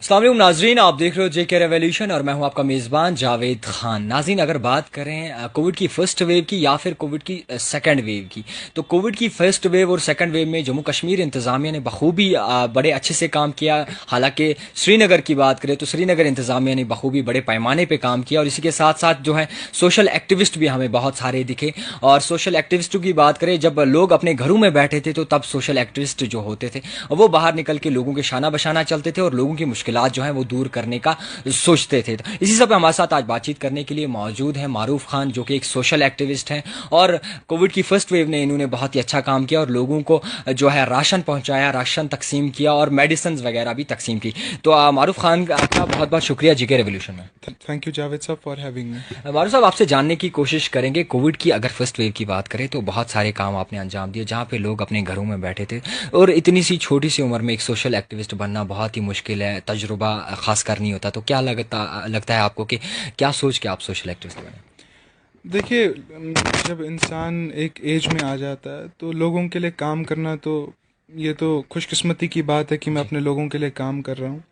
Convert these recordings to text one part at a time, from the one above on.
अस्सलाम वालेकुम नाजरीन, आप देख रहे हो जेके रेवोल्यूशन और मैं हूं आपका मेज़बान जावेद खान। नाजरीन, अगर बात करें कोविड की फर्स्ट वेव की या फिर कोविड की सेकंड वेव की, तो कोविड की फर्स्ट वेव और सेकंड वेव में जम्मू कश्मीर इंतज़ामिया ने बखूबी बड़े अच्छे से काम किया। हालांकि श्रीनगर की बात करें तो श्रीनगर इंतज़ामिया ने बखूबी बड़े पैमाने पर काम किया और इसी के साथ साथ जो है सोशल एक्टिविस्ट भी हमें बहुत सारे दिखे। और सोशल एक्टिविस्टों की बात करें, जब लोग अपने घरों में बैठे थे तो तब सोशल एक्टिविस्ट जो होते थे वो बाहर निकल के लोगों के शाना बशाना चलते थे और लोगों की मुश्किलात जो है वो दूर करने का सोचते थे। तो इसी सब पे हमारे साथ आज बातचीत करने के लिए मौजूद है मारूफ खान, जो कि एक सोशल एक्टिविस्ट हैं और कोविड की फर्स्ट वेव ने इन्होंने बहुत ही अच्छा काम किया और लोगों को जो है राशन पहुंचाया, राशन तकसीम किया और मेडिसिन वगैरह भी तकसीम की। तो मारूफ खान आपका बहुत बहुत शुक्रिया जीके रेवोल्यूशन में। थैंक यू जावेद साहब फॉर हैविंग मी। मारूफ साहब, आपसे जानने की कोशिश करेंगे, कोविड की अगर फर्स्ट वेव की बात करें तो बहुत सारे काम आपने अंजाम दिए जहाँ पे लोग अपने घरों में बैठे थे और इतनी सी छोटी सी उम्र में एक सोशल एक्टिविस्ट बनना बहुत ही मुश्किल है, तजुर्बा खास कर नहीं होता। तो क्या लगता है आपको कि क्या सोच के आप सोशल एक्टिविस्ट बने? देखिए, जब इंसान एक एज में आ जाता है तो लोगों के लिए काम करना, तो ये तो खुशकिस्मती की बात है कि मैं अपने लोगों के लिए काम कर रहा हूँ।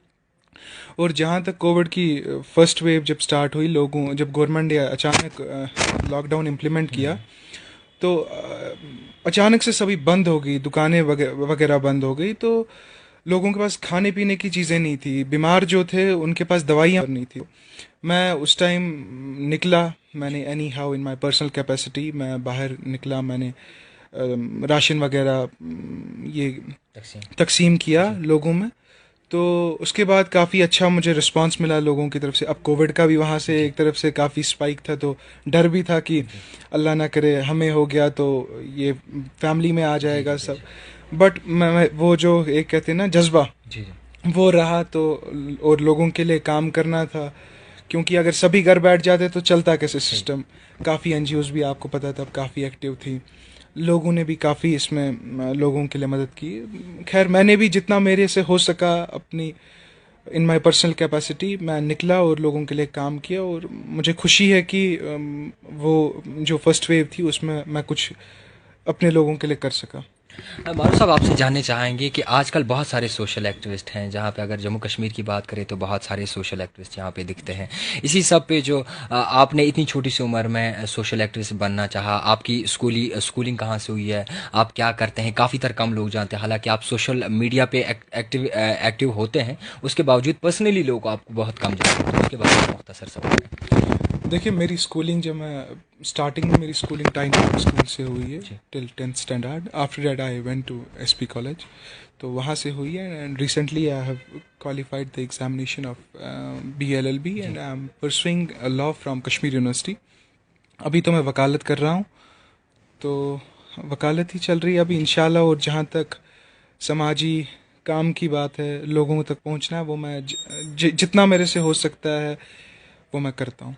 और जहाँ तक कोविड की फर्स्ट वेव जब स्टार्ट हुई, जब गवर्नमेंट ने अचानक लॉकडाउन इम्प्लीमेंट किया तो अचानक से सभी बंद हो गई, दुकानें वगैरह बंद हो गई। तो लोगों के पास खाने पीने की चीज़ें नहीं थी, बीमार जो थे उनके पास दवाइयाँ नहीं थी। मैं उस टाइम निकला, मैंने any how in my personal capacity मैं बाहर निकला, मैंने राशन वगैरह ये तकसीम किया लोगों में। तो उसके बाद काफ़ी अच्छा मुझे रिस्पांस मिला लोगों की तरफ से। अब कोविड का भी वहाँ से एक तरफ से काफ़ी स्पाइक था, तो डर भी था कि अल्लाह ना करे हमें हो गया तो ये फैमिली में आ जाएगा सब। बट मैं वो जो एक कहते हैं ना जज्बा, वो रहा। तो और लोगों के लिए काम करना था, क्योंकि अगर सभी घर बैठ जाते तो चलता कैसे सिस्टम। काफ़ी एनजीओज भी आपको पता है तब काफ़ी एक्टिव थी, लोगों ने भी काफ़ी इसमें लोगों के लिए मदद की। खैर, मैंने भी जितना मेरे से हो सका अपनी इन माय पर्सनल कैपेसिटी मैं निकला और लोगों के लिए काम किया। और मुझे खुशी है कि वो जो फर्स्ट वेव थी उसमें मैं कुछ अपने लोगों के लिए कर सका। मारूफ साहब, आपसे जानने चाहेंगे कि आजकल बहुत सारे सोशल एक्टिविस्ट हैं, जहाँ पे अगर जम्मू कश्मीर की बात करें तो बहुत सारे सोशल एक्टिविस्ट यहाँ पे दिखते हैं। इसी सब पे जो आपने इतनी छोटी सी उम्र में सोशल एक्टिविस्ट बनना चाहा, आपकी स्कूलिंग कहाँ से हुई है, आप क्या करते हैं, काफ़ी तर कम लोग जानते हैं। हालांकि आप सोशल मीडिया पे एक्टिव होते हैं, उसके बावजूद पर्सनली लोग आपको बहुत कम जानते हैं। तो उसके बारे में मुख्तसर सा बताएं। देखिए, मेरी स्कूलिंग जब मैं स्टार्टिंग में मेरी स्कूलिंग टाइम स्कूल से हुई है till 10th standard. After that I went to SP college, तो वहाँ से हुई है। And recently I have qualified the examination of BLLB and I am pursuing law from Kashmir university. अभी तो मैं वकालत कर रहा हूँ, तो वकालत ही चल रही है अभी इंशाल्लाह। और जहाँ तक समाजी काम की बात है, लोगों तक पहुँचना है, वो मैं जितना मेरे से हो सकता है वो मैं करता हूँ।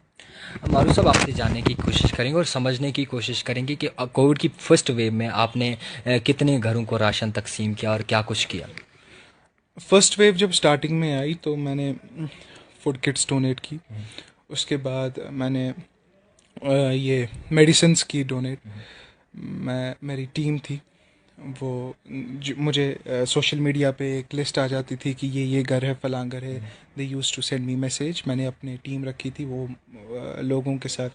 मारूफ साहब, आपसे जानने की कोशिश करेंगे और समझने की कोशिश करेंगे कि कोविड की फर्स्ट वेव में आपने कितने घरों को राशन तकसीम किया और क्या कुछ किया? फर्स्ट वेव जब स्टार्टिंग में आई तो मैंने फूड किट्स डोनेट की। उसके बाद मैंने ये मेडिसिन्स की डोनेट। मेरी टीम थी, वो मुझे सोशल मीडिया पे एक लिस्ट आ जाती थी कि ये घर है, फलां घर है। They used to send me message. मैंने अपनी टीम रखी थी, वो लोगों के साथ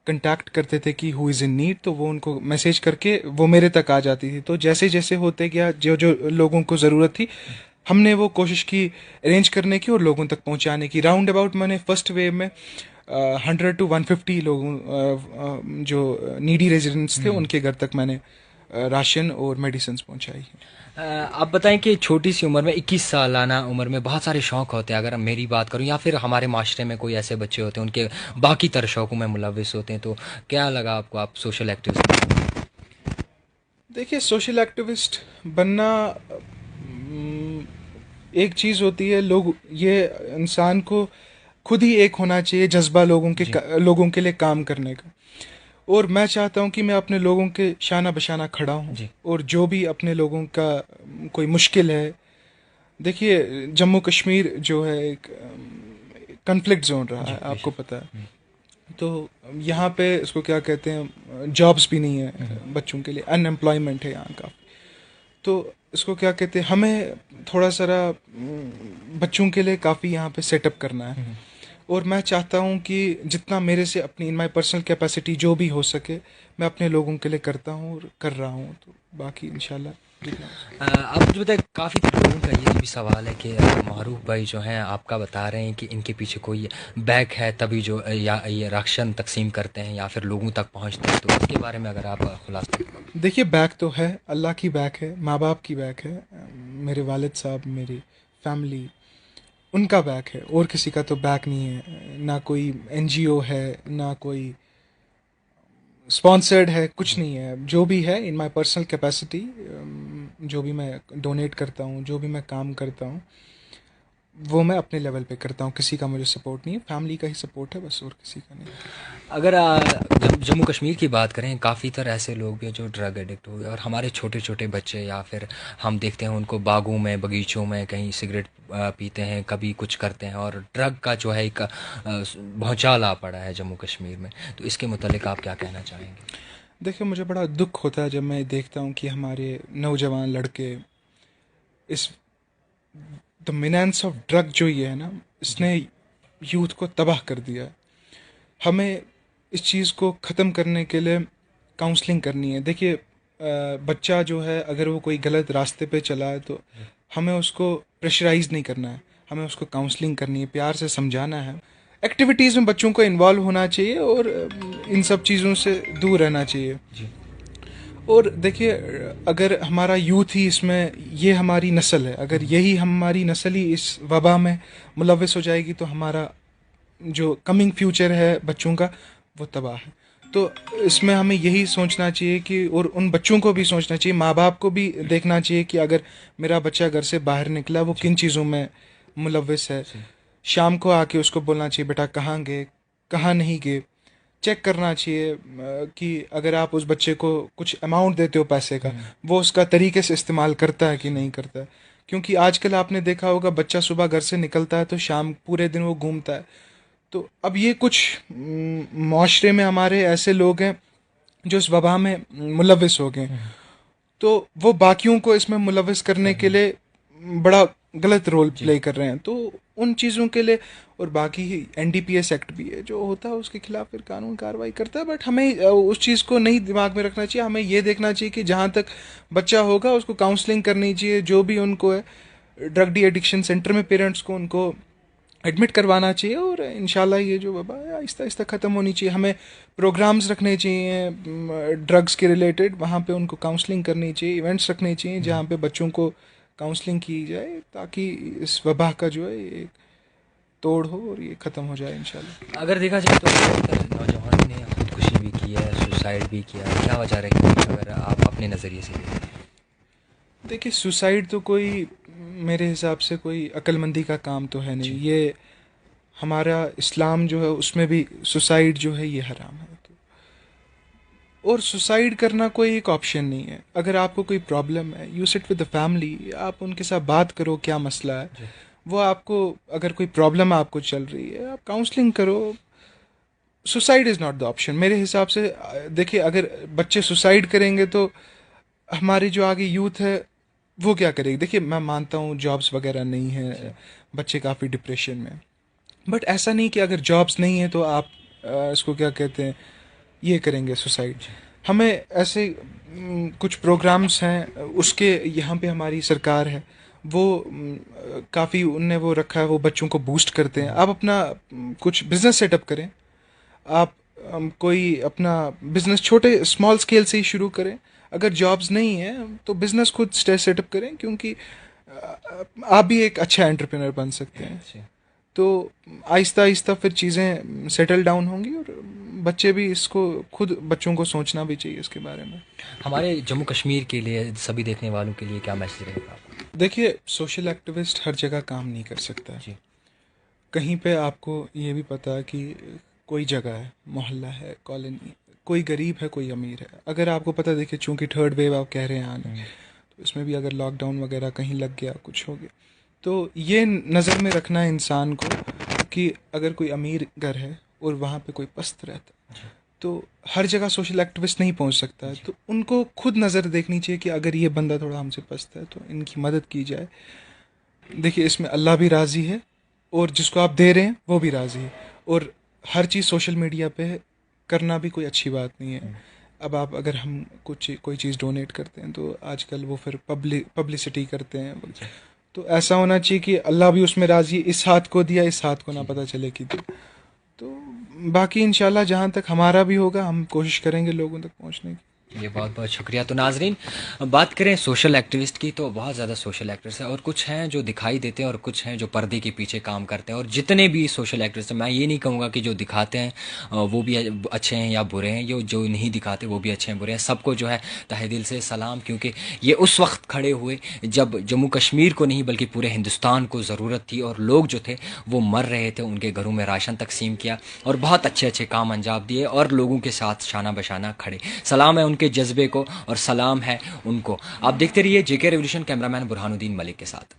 कंटैक्ट करते थे कि हु इज़ इन नीड, तो वो उनको मैसेज करके वो मेरे तक आ जाती थी। तो जैसे जैसे होते गया, जो जो लोगों को ज़रूरत थी, हमने वो कोशिश की अरेंज करने की और लोगों तक पहुंचाने की। राउंड अबाउट मैंने फर्स्ट वेव में 100 to 150 लोगों जो नीडी रेजिडेंट्स थे उनके घर तक मैंने राशन और मेडिसिन पहुंचाई। आप बताएं कि छोटी सी उम्र में 21 सालाना उम्र में बहुत सारे शौक होते हैं। अगर मेरी बात करूं या फिर हमारे माशरे में कोई ऐसे बच्चे होते हैं उनके बाकी तरह शौकों में मुलविस होते हैं, तो क्या लगा आपको, आप सोशल एक्टिविस्ट? देखिए, सोशल एक्टिविस्ट बनना एक चीज़ होती है। ये इंसान को खुद ही एक होना चाहिए जज्बा लोगों के लिए काम करने का। और मैं चाहता हूं कि मैं अपने लोगों के शाना बशाना खड़ा हूं। और जो भी अपने लोगों का कोई मुश्किल है, देखिए जम्मू कश्मीर जो है एक कन्फ्लिक्ट जोन रहा है, आपको पता है। तो यहाँ पे इसको क्या कहते हैं, जॉब्स भी नहीं है बच्चों के लिए, अनएम्प्लॉयमेंट है यहाँ का। तो इसको क्या कहते हैं, हमें थोड़ा सारा बच्चों के लिए काफ़ी यहाँ पे सेटअप करना है। और मैं चाहता हूँ कि जितना मेरे से अपनी इन माई पर्सनल कैपेसिटी जो भी हो सके मैं अपने लोगों के लिए करता हूँ और कर रहा हूँ। तो बाकी इंशाल्लाह जितना हो सके। आप मुझे बताएं, काफ़ी लोगों का ये भी सवाल है कि मारूफ भाई जो हैं आपका बता रहे हैं कि इनके पीछे कोई बैक है तभी जो या ये राशन तकसीम करते हैं या फिर लोगों तक पहुंचते हैं, तो इसके बारे में अगर आप खुलासा। देखिए, बैक तो है, अल्लाह की बैक है, माँ बाप की बैक है, मेरे वालिद साहब, मेरी फैमिली, उनका बैक है, और किसी का तो बैक नहीं है। ना कोई एनजीओ है, ना कोई स्पॉन्सर्ड है, कुछ नहीं है। जो भी है इन माय पर्सनल कैपेसिटी, जो भी मैं डोनेट करता हूँ, जो भी मैं काम करता हूँ, वो मैं अपने लेवल पे करता हूँ। किसी का मुझे सपोर्ट नहीं है, फैमिली का ही सपोर्ट है बस, और किसी का नहीं। अगर जम्मू कश्मीर की बात करें, काफ़ी तरह ऐसे लोग भी हैं जो ड्रग एडिक्ट हो गए, और हमारे छोटे छोटे बच्चे या फिर हम देखते हैं उनको बागों में बगीचों में कहीं सिगरेट पीते हैं, कभी कुछ करते हैं, और ड्रग का जो है एक भौचाल आ पड़ा है जम्मू कश्मीर में। तो इसके मुतालिक आप क्या कहना चाहेंगे? देखिए, मुझे बड़ा दुख होता है जब मैं देखता हूँ कि हमारे नौजवान लड़के इस डोमिनेंस ऑफ ड्रग जो ये है ना, जी। इसने यूथ को तबाह कर दिया है। हमें इस चीज़ को ख़त्म करने के लिए काउंसलिंग करनी है। देखिए, बच्चा जो है अगर वो कोई गलत रास्ते पे चला है तो हमें उसको प्रेशराइज नहीं करना है, हमें उसको काउंसलिंग करनी है, प्यार से समझाना है। एक्टिविटीज़ में बच्चों को इन्वॉल्व होना चाहिए और इन सब चीज़ों से दूर रहना चाहिए। जी। और देखिए, अगर हमारा यूथ ही इसमें, ये हमारी नस्ल है, अगर यही हमारी नस्ल ही इस वबा में मुलविस हो जाएगी तो हमारा जो कमिंग फ्यूचर है बच्चों का, वो तबाह है। तो इसमें हमें यही सोचना चाहिए कि, और उन बच्चों को भी सोचना चाहिए, माँ बाप को भी देखना चाहिए कि अगर मेरा बच्चा घर से बाहर निकला, वो किन चीज़ों में मुलविस है। जी। शाम को आके उसको बोलना चाहिए, बेटा कहाँ गए, कहाँ नहीं गए। चेक करना चाहिए कि अगर आप उस बच्चे को कुछ अमाउंट देते हो पैसे का, वो उसका तरीके से इस्तेमाल करता है कि नहीं करता है। क्योंकि आजकल आपने देखा होगा, बच्चा सुबह घर से निकलता है तो शाम पूरे दिन वो घूमता है। तो अब ये कुछ माशरे में हमारे ऐसे लोग हैं जो इस वबा में मुलविस हो गए, तो वो बाकियों को इसमें मुलविस करने के लिए बड़ा गलत रोल प्ले कर रहे हैं। तो उन चीज़ों के लिए, और बाकी एनडीपीएस एक्ट भी है जो होता है, उसके खिलाफ फिर कानून कार्रवाई करता है। बट हमें उस चीज़ को नहीं दिमाग में रखना चाहिए। हमें ये देखना चाहिए कि जहाँ तक बच्चा होगा उसको काउंसलिंग करनी चाहिए, जो भी उनको है ड्रग डी एडिक्शन सेंटर में पेरेंट्स को उनको एडमिट करवाना चाहिए, और इंशाल्लाह ये जो वबा है आहिस्ता आहिस्ता ख़त्म होनी चाहिए। हमें प्रोग्राम्स रखने चाहिए ड्रग्स के रिलेटेड, वहाँ पे उनको काउंसलिंग करनी चाहिए, इवेंट्स रखने चाहिए जहाँ पे बच्चों को काउंसलिंग की जाए, ताकि इस वबा का जो है एक तोड़ हो और ये ख़त्म हो जाए इंशाल्लाह। अगर देखा जाए तो ज़्यादातर नौजवानों ने खुदकुशी भी की है, सुसाइड भी किया है, क्या वजह रहेगी अगर आप अपने नज़रिए से देखें? देखिए, सुसाइड तो कोई, मेरे हिसाब से कोई अक्लमंदी का काम तो है नहीं। जी। ये हमारा इस्लाम जो है उसमें भी सुसाइड जो है ये हराम है। और सुसाइड करना कोई एक ऑप्शन नहीं है। अगर आपको कोई प्रॉब्लम है, you sit with the family, आप उनके साथ बात करो क्या मसला है। जी। वो आपको, अगर कोई प्रॉब्लम आपको चल रही है, आप काउंसलिंग करो। Suicide is not the option मेरे हिसाब से। देखिए, अगर बच्चे सुसाइड करेंगे तो हमारी जो आगे यूथ है वो क्या करेगी। देखिए, मैं मानता हूँ जॉब्स वगैरह नहीं जी। है, बच्चे काफ़ी डिप्रेशन में, बट ऐसा नहीं कि अगर जॉब्स नहीं है तो आप इसको क्या कहते हैं, ये करेंगे सुसाइड। जी। हमें ऐसे कुछ प्रोग्राम्स हैं, उसके यहाँ पे हमारी सरकार है, वो काफ़ी उनने वो रखा है, वो बच्चों को बूस्ट करते हैं। आप अपना कुछ बिजनेस सेटअप करें, आप कोई अपना बिजनेस छोटे स्मॉल स्केल से ही शुरू करें। अगर जॉब्स नहीं है तो बिजनेस खुद सेटअप करें, क्योंकि आप भी एक अच्छा एंटरप्रेन्योर बन सकते हैं। जी। तो आहिस्ता आहिस्ता फिर चीज़ें सेटल डाउन होंगी, और बच्चे भी इसको, खुद बच्चों को सोचना भी चाहिए इसके बारे में। हमारे जम्मू कश्मीर के लिए, सभी देखने वालों के लिए क्या मैसेज रहेगा आपका? देखिए, सोशल एक्टिविस्ट हर जगह काम नहीं कर सकता। जी। कहीं पे आपको ये भी पता है कि कोई जगह है, मोहल्ला है, कॉलोनी, कोई गरीब है, कोई अमीर है। अगर आपको पता, देखिए चूंकि थर्ड वेव आप कह रहे हैं आने, तो इसमें भी अगर लॉकडाउन वगैरह कहीं लग गया, कुछ हो गया, तो ये नज़र में रखना है इंसान को कि अगर कोई अमीर घर है और वहाँ पे कोई पस्त रहता है, तो हर जगह सोशल एक्टिविस्ट नहीं पहुंच सकता है, तो उनको खुद नज़र देखनी चाहिए कि अगर ये बंदा थोड़ा हमसे पस्त है तो इनकी मदद की जाए। देखिए, इसमें अल्लाह भी राज़ी है और जिसको आप दे रहे हैं वो भी राज़ी है। और हर चीज़ सोशल मीडिया पे करना भी कोई अच्छी बात नहीं है। अब आप अगर हम कुछ कोई चीज़ डोनेट करते हैं तो आजकल वो फिर पब्लिसिटी करते हैं। तो ऐसा होना चाहिए कि अल्लाह भी उसमें राज़ी है, इस हाथ को दिया, इस हाथ को ना पता चले कि तो बाकी इंशाल्लाह जहाँ तक हमारा भी होगा हम कोशिश करेंगे लोगों तक पहुँचने की। ये बहुत बहुत शुक्रिया। तो नाजरीन, बात करें सोशल एक्टिविस्ट की तो बहुत ज़्यादा सोशल एक्टिविस्ट हैं, और कुछ हैं जो दिखाई देते हैं और कुछ हैं जो पर्दे के पीछे काम करते हैं। और जितने भी सोशल एक्टिविस्ट हैं, मैं ये नहीं कहूँगा कि जो दिखाते हैं वो भी अच्छे हैं या बुरे हैं, ये जो नहीं दिखाते वो भी अच्छे हैं बुरे हैं। सबको जो है तहे दिल से सलाम, क्योंकि ये उस वक्त खड़े हुए जब जम्मू कश्मीर को नहीं बल्कि पूरे हिंदुस्तान को ज़रूरत थी और लोग जो थे वो मर रहे थे। उनके घरों में राशन तकसीम किया और बहुत अच्छे अच्छे काम अंजाम दिए और लोगों के साथ शाना बशाना खड़े। सलाम है उनके जज्बे को और सलाम है उनको। आप देखते रहिए जेके रेवोल्यूशन, कैमरामैन बुरहानुद्दीन मलिक के साथ।